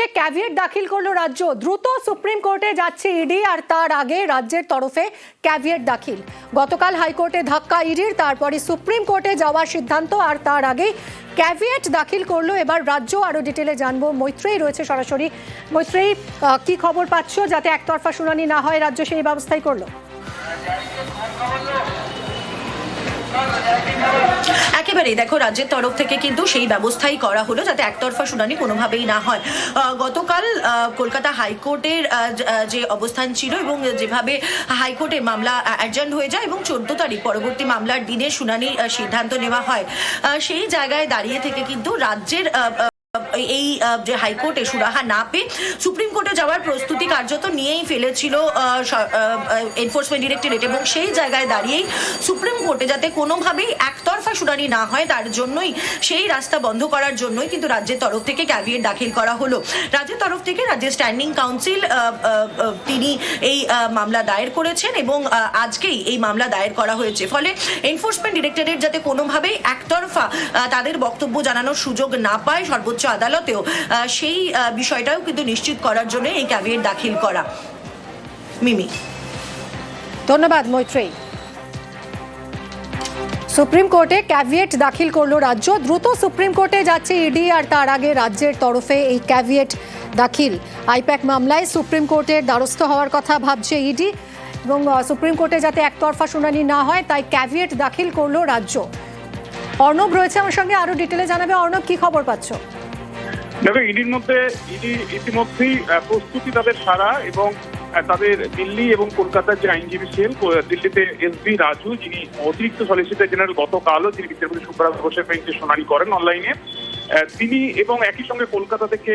কোর্টে ক্যাভিয়েট দাখিল করলো রাজ্য। দ্রুত সুপ্রিম কোর্টে যাচ্ছে ইডি, আর তার আগে রাজ্যের তরফে ক্যাভিয়েট দাখিল। গতকাল হাইকোর্টে ধাক্কা ইডির, তারপরে সুপ্রিম কোর্টে যাওয়ার সিদ্ধান্ত, আর তার আগেই ক্যাভিয়েট দাখিল করলো এবার রাজ্য। আরো ডিটেলে জানবো, মৈত্রেয়ী রয়েছে সরাসরি। মৈত্রেয়ী, কি খবর পাচ্ছ? যাতে একতরফা শুনানি না হয়, রাজ্য সেই ব্যবস্থাই করলো। একেবারেই দেখো, রাজ্যের তরফ থেকে কিন্তু সেই ব্যবস্থাই করা হলো যাতে একতরফা শুনানি কোনোভাবেই না হয়। গতকাল কলকাতা হাইকোর্টের যে অবস্থান ছিল এবং যেভাবে হাইকোর্টে মামলা অ্যাডজার্ন হয়ে যায় এবং 14 তারিখ পরবর্তী মামলার দিনে শুনানির সিদ্ধান্ত নেওয়া হয়, সেই জায়গায় দাঁড়িয়ে থেকে কিন্তু রাজ্যের এই যে হাইকোর্টে সুরাহা না পেয়ে সুপ্রিম কোর্টে যাওয়ার প্রস্তুতি কার্যত নিয়েই ফেলেছিল এনফোর্সমেন্ট ডিরেক্টরেট, এবং সেই জায়গায় দাঁড়িয়েই সুপ্রিম কোর্টে যাতে কোনোভাবেই একতরফা শুনানি না হয় তার জন্যই, সেই রাস্তা বন্ধ করার জন্যই কিন্তু রাজ্যের তরফ থেকে ক্যাভিয়েট দাখিল করা হলো। রাজ্যের তরফ থেকে রাজ্যের স্ট্যান্ডিং কাউন্সিল তিনি এই মামলা দায়ের করেছেন এবং আজকেই এই মামলা দায়ের করা হয়েছে। ফলে এনফোর্সমেন্ট ডিরেক্টরেট যাতে কোনোভাবেই একতরফা তাদের বক্তব্য জানানোর সুযোগ না পায় সর্বোচ্চ আদালতেও, সেই বিষয়টাও কিন্তু নিশ্চিত করার জন্য এই ক্যাভিয়েট দাখিল করা। মিমি, ধন্যবাদ মৈত্রেয়ী। সুপ্রিম কোর্টে ক্যাভিয়েট দাখিল করলো রাজ্য। দ্রুত সুপ্রিম কোর্টে যাচ্ছে ইডি, আর তার আগে রাজ্যের তরফে এই ক্যাভিয়েট দাখিল। আইপ্যাক মামলায় সুপ্রিম কোর্টের দ্বারস্থ হওয়ার কথা ভাবছে ইডি, এবং সুপ্রিম কোর্টে যাতে একতরফা শুনানি না হয় তাই ক্যাভিয়েট দাখিল করলো রাজ্য। অর্ণব রয়েছে আমার সঙ্গে, আরো ডিটেলে জানাবে। অর্ণব, কি খবর পাচ্ছ? দেখো, ইডির মধ্যে ইতিমধ্যেই প্রস্তুতি তাদের সারা, এবং তাদের দিল্লি এবং কলকাতার যে আইনজীবী সেল, দিল্লিতে এসবি রাজু, যিনি অতিরিক্ত সলিসিটর জেনারেল, গতকালও তিনি বিচারপতি সুব্রত ঘোষের বেঞ্চে শুনানি করেন অনলাইনে, তিনি এবং একই সঙ্গে কলকাতা থেকে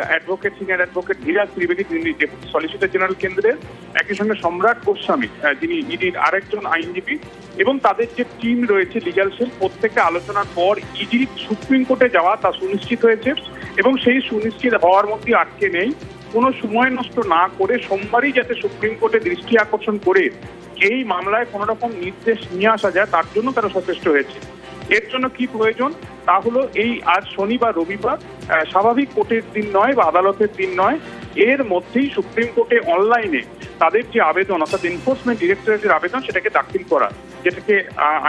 advocate, senior advocate Dhiraj Trivedi, যিনি ডেপুটি সলিসিটর জেনারেল কেন্দ্রের, একই সঙ্গে সম্রাট গোস্বামী, যিনি ইডির আরেকজন আইনজীবী, এবং তাদের যে টিম রয়েছে লিগ্যাল সেল, প্রত্যেকে আলোচনার পর ইডি সুপ্রিম কোর্টে যাওয়া তা সুনিশ্চিত হয়েছে, এবং সেই সুনিশ্চিত হওয়ার মধ্যে আটকে নেই। কোনো সময় নষ্ট না করে সোমবারই যাতে সুপ্রিম কোর্টে দৃষ্টি আকর্ষণ করে এই মামলায় কোনো রকম নির্দেশ নিয়ে আসা যায়, তার জন্য তারা সচেষ্ট হয়েছে। এর জন্য কি প্রয়োজন, তা হলো এই আজ শনিবার রবিবার স্বাভাবিক কোর্টের দিন নয় বা আদালতের দিন নয়, এর মধ্যেই সুপ্রিম কোর্টে অনলাইনে তাদের যে আবেদন, অর্থাৎ এনফোর্সমেন্ট ডিরেক্টরেটের আবেদন, সেটাকে দাখিল করা, যেটাকে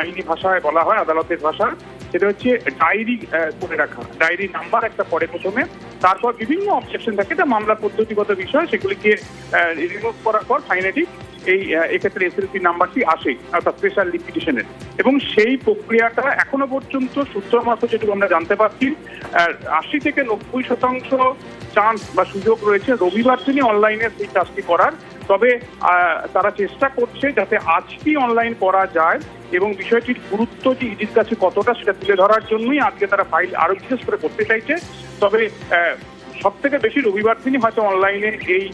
আইনি ভাষায় বলা হয়, আদালতের ভাষা, সেটা হচ্ছে ডায়েরি করে রাখা। ডায়েরি নাম্বার একটা পরে প্রথমে, তারপর বিভিন্ন অবজেকশন থাকে, এটা মামলার পদ্ধতিগত বিষয়, সেগুলিকে রিমুভ করার পর ফাইনালি এই এক্ষেত্রে এসএলপি নাম্বারটি আসে, অর্থাৎ স্পেশাল লিকুইডেশনের। এবং সেই প্রক্রিয়াটা এখনো পর্যন্ত সূত্র মারফত যেটুকু আমরা জানতে পারছি, 80 থেকে 90% চান্স বা সুযোগ রয়েছে রবিবার দিনই অনলাইনে সেই কাজটি করার। তবে তারা চেষ্টা করছে যাতে আজকেই অনলাইন করা যায়, এবং বিষয়টির গুরুত্ব যে ইডির কাছে কতটা সেটা তুলে ধরার জন্যই আজকে তারা ফাইল আরো বিশেষ করে করতে চাইছে। তবে সব থেকে বেশি রবিবার দিনই হয়তো অনলাইনে এই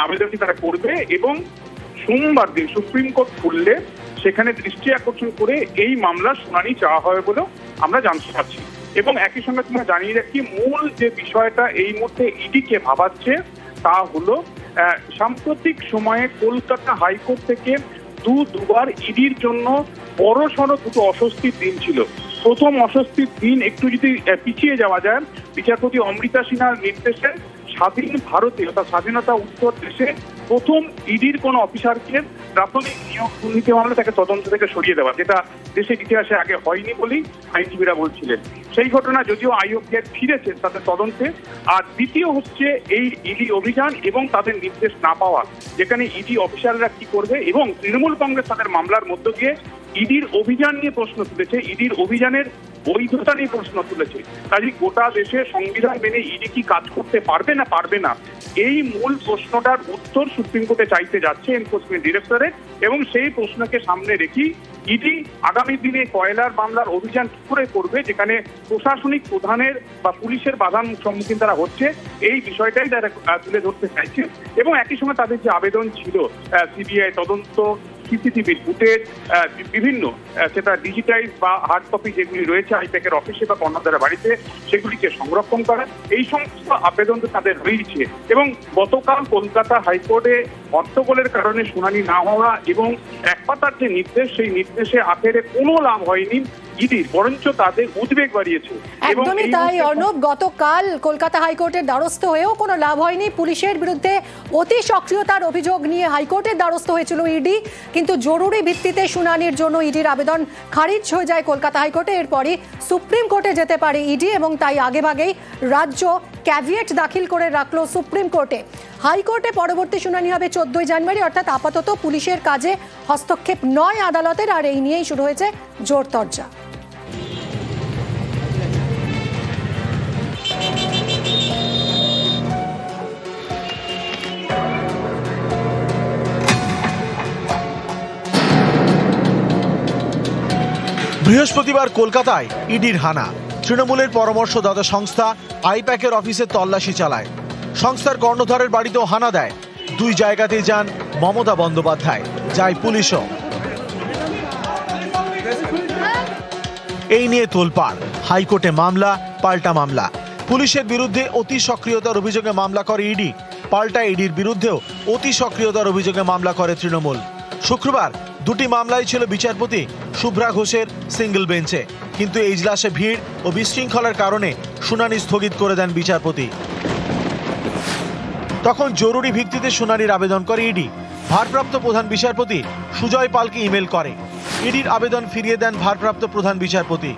আবেদনটি তারা করবে, এবং সোমবার দিন সুপ্রিম কোর্ট খুললে সেখানে দৃষ্টি আকর্ষণ করে এই মামলার শুনানি চাওয়া হবে বলেও আমরা জানতে পারছি। এবং একই সঙ্গে তোমরা জানিয়ে রাখি, মূল যে বিষয়টা এই মুহূর্তে ইডিকে ভাবাচ্ছে তা হলো, সাম্প্রতিক সময়ে কলকাতা হাইকোর্ট থেকে দুবার ইডির জন্য বড়সড় দুটো অস্বস্তির দিন ছিল। প্রথম অস্বস্তির দিন একটু যদি পিছিয়ে যাওয়া যায়, বিচারপতি অমৃতা সিনহার নির্দেশে স্বাধীন ভারতে, অর্থাৎ স্বাধীনতা উত্তর দেশে প্রথম ইডির কোন অফিসারকে প্রাথমিক নিয়োগ দুর্নীতি মামলা তাকে তদন্ত থেকে সরিয়ে দেওয়া, যেটা দেশের ইতিহাসে আগে হয়নি বলেই আইনজীবীরা বলছিলেন। সেই ঘটনা যদিও আইও ফিরেছে তাদের তদন্তে। আর দ্বিতীয় হচ্ছে এই ইডি অভিযান এবং তাদের নির্দেশ না পাওয়া, যেখানে ইডি অফিসাররা কি করবে, এবং তৃণমূল কংগ্রেস তাদের মামলার মধ্য দিয়ে ইডির অভিযান নিয়ে প্রশ্ন তুলেছে, ইডির অভিযানের বৈধতা নিয়ে প্রশ্ন তুলেছে। কাজে গোটা দেশে সংবিধান মেনে ইডি কি কাজ করতে পারবে না পারবে না, এই মূল প্রশ্নটার উত্তর সুপ্রিম কোর্টে চাইতে যাচ্ছে এনফোর্সমেন্ট ডিরেক্টরেট, এবং সেই প্রশ্নকে সামনে রেখেই ইডি আগামী দিনে কয়লার মামলার অভিযান কি করে করবে, যেখানে প্রশাসনিক প্রধানের বা পুলিশের বাধার সম্মুখীন তারা হচ্ছে, এই বিষয়টাই তারা তুলে ধরতে চাইছে। এবং একই সঙ্গে তাদের যে আবেদন ছিল সিবিআই তদন্ত, সিসিটিভির ফুটেজ, বিভিন্ন সেটা ডিজিটাইজ বা হার্ড কপি যেগুলি রয়েছে আইপ্যাকের অফিসে বা কর্ণধারের বাড়িতে, সেগুলিকে সংরক্ষণ করা, এই সমস্ত আবেদন তাদের রয়েছে। এবং গতকাল কলকাতা হাইকোর্টে হট্টগোলের কারণে শুনানি না হওয়া এবং এক পাতার যে নির্দেশ, সেই নির্দেশে আখেরে কোনো লাভ হয়নি ইডির, বরঞ্চ তাদের উদ্বেগ বাড়িয়েছে। একদমই তাই অর্ণব, গতকাল কলকাতা হাইকোর্টের দ্বারস্থ হয়েও কোনো লাভ হয়নি। পুলিশের বিরুদ্ধে অতি সক্রিয়তার অভিযোগ নিয়ে হাইকোর্টের দ্বারস্থ হয়েছিল ইডি, কিন্তু জরুরি ভিত্তিতে শুনানির জন্য ইডির আবেদন খারিজ হয়ে যায় কলকাতা হাইকোর্টে। এরপরই সুপ্রিম কোর্টে যেতে পারে ইডি এবং তাই আগেভাগেই রাজ্য ক্যাভিয়েট দাখিল করে রাখলো সুপ্রিম কোর্টে। হাইকোর্টে পরবর্তী শুনানি হবে 14 জানুয়ারি, অর্থাৎ আপাতত পুলিশের কাজে হস্তক্ষেপ নয় আদালতের, আর এই নিয়েই শুরু হয়েছে জোরতর্জা। বৃহস্পতিবার কলকাতায় ইডির হানা। তৃণমূলের পরামর্শদাতা সংস্থা আইপ্যাকের অফিসে তল্লাশি চালায়। সংস্থার কর্ণধারের বাড়িতেও হানা দেয়। দুই জায়গাতেই যান মমতা বন্দ্যোপাধ্যায়, যায় পুলিশও। এই নিয়ে তোলপাড়, হাইকোর্টে মামলা, পাল্টা মামলা। পুলিশের বিরুদ্ধে অতি সক্রিয়তার অভিযোগে মামলা করে ইডি, পাল্টা ইডির বিরুদ্ধেও অতি সক্রিয়তার অভিযোগে মামলা করে তৃণমূল। শুক্রবার দুটি মামলাই ছিল বিচারপতি শুভ্রা ঘোষের সিঙ্গেল বেঞ্চে, কিন্তু এজলাসে ভিড় ও বিশৃঙ্খলার কারণে শুনানি স্থগিত করে দেন বিচারপতি। তখন জরুরি ভিত্তিতে শুনানির আবেদন করে ইডি। ভারপ্রাপ্ত প্রধান বিচারপতি সুজয় পালকে ইমেল করে। ইডির আবেদন ফিরিয়ে দেন ভারপ্রাপ্ত প্রধান বিচারপতি।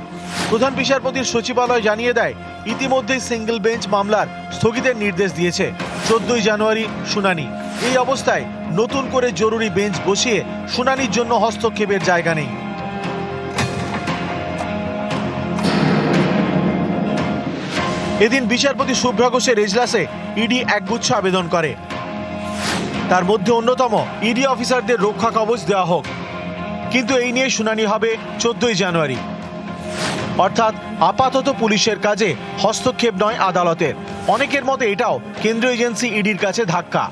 প্রধান বিচারপতির সচিবালয় জানিয়ে দেয়, ইতিমধ্যেই সিঙ্গেল বেঞ্চ মামলার স্থগিতের নির্দেশ দিয়েছে। 14 জানুয়ারি শুনানি। এই অবস্থায় নতুন করে জরুরি বেঞ্চ বসিয়ে শুনানির জন্য হস্তক্ষেপের জায়গা নেই। এদিন বিচারপতি শুভ্রা ঘোষের এজলাসে ইডি একগুচ্ছ আবেদন করে। তার মধ্যে অন্যতম ইডি অফিসারদের রক্ষা কবচ দেওয়া হোক, কিন্তু এই নিয়ে শুনানি হবে 14 জানুয়ারি। অর্থাৎ আপাতত পুলিশের কাজে হস্তক্ষেপ নয় আদালতের। অনেকের মতে এটাও কেন্দ্রীয় এজেন্সি ইডির কাছে ধাক্কা।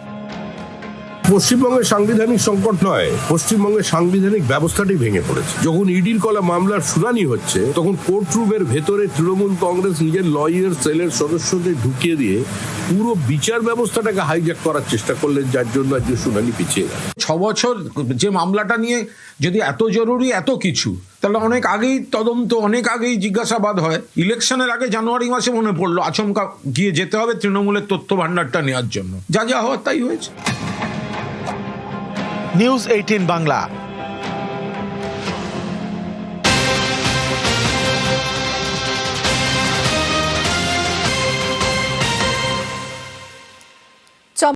পশ্চিমবঙ্গের সাংবিধানিক সংকট নয়, পশ্চিমবঙ্গের সাংবিধানিক ব্যবস্থাটি ভেঙে পড়েছে। যখন ইডির করা মামলার শুনানি হচ্ছে, তখন কোর্ট রুমের ভেতরে তৃণমূল কংগ্রেস নিজের লয়ার সেলের সদস্যদের ঢুকিয়ে দিয়ে পুরো বিচার ব্যবস্থাটাকে হাইজ্যাক করার চেষ্টা করলেন, যার জন্য আজকে শুনানি পিছিয়ে গেল। 6 বছর যে মামলাটা নিয়ে যদি এত জরুরি এত কিছু, তাহলে অনেক আগেই তদন্ত, অনেক আগেই জিজ্ঞাসাবাদ হয়। ইলেকশনের আগে জানুয়ারি মাসে মনে পড়লো আচমকা গিয়ে যেতে হবে তৃণমূলের তথ্য ভান্ডারটা নেওয়ার জন্য। যা যা হওয়ার তাই হয়েছে। নিউজ 18 বাংলা।